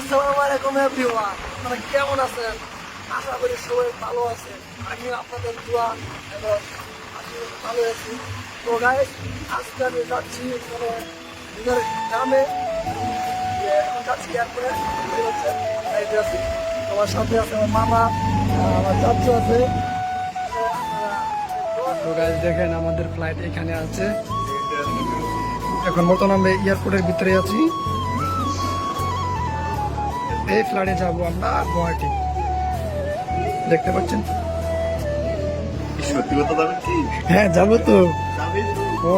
আসসালামু আলাইকুম এভরিওয়ান, আপনারা কেমন আছেন? আশা করি সবাই ভালো আছেন। আমি আপনাদের দোয়া এবং আশীর্বাদে ভালো আছি। তো গাইস, আজকে আমি যাচ্ছি নিজের গ্রামে, এখন যাচ্ছি এয়ারপোর্টে। যাচ্ছি, তোমার সাথে আছে আমার মামা, আমার চাচু আছে। তো গাইস দেখেন, আমাদের ফ্লাইট এখানে আছে। এখন মতন আমরা এয়ারপোর্টের ভিতরে আছি। এই ফ্লাইটে যাবো আমরা গুয়াহাটি, দেখতে পাচ্ছেন। সত্যি কথা যাবেন কি? হ্যাঁ যাবো তো। যাবেন তো? ও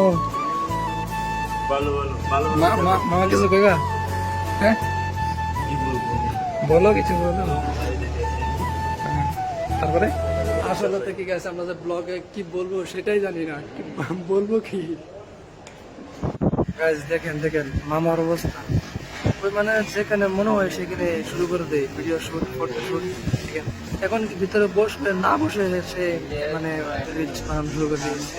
ভালো ভালো ভালো মামা কিছু কইবা? হ্যাঁ কি বলবো? বলো, কিছু বলো। তারপরে আসলে তো কি গেছে, আমরা যে ব্লগে কি বলবো সেটাই জানি না, কি বলবো কি। গাইস দেখেন দেখেন মামার অবস্থা। ওই মানে যেখানে মনে হয় সেখানে শুরু করে দেয় ভিডিও শুট, ফটো শুট। ঠিক আছে, এখন ভিতরে বসলে না বসে সে মানে রিলস বানানো শুরু করে দিয়েছে।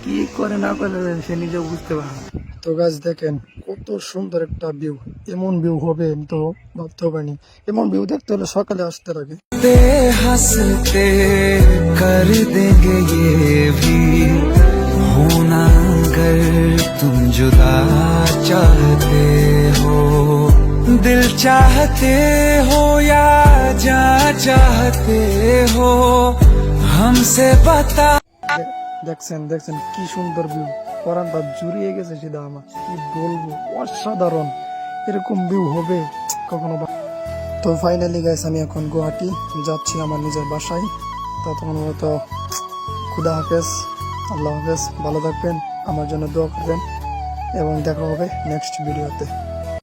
কি করে না করে সে নিজেও বুঝতে পারে না। তো গাছ দেখেন কত সুন্দর একটা ভিউ। এমন ভিউ হবে আমি তো ভাবতেও পারিনি। এমন ভিউ দেখতে হলে সকালে আসতে লাগে। हंसते कर देंगे ये भी होना अगर तुम जुदा चाहते हो दिल चाहते हो या जा चाहते हो हमसे बता দেখছেন দেখছেন কি সুন্দর ভিউ, পরানটা জুড়িয়ে গেছে সেটা আমার, কি বলবো, অসাধারণ। এরকম ভিউ হবে কখনো তো ফাইনালি গাইস আমি এখন গুয়াহাটি যাচ্ছি আমার নিজের বাসায়। ততক্ষণ হয়তো খুদা হাফেজ, আল্লাহ হাফেজ, ভালো থাকবেন, আমার জন্য দোয়া করবেন এবং দেখা হবে নেক্সট ভিডিওতে।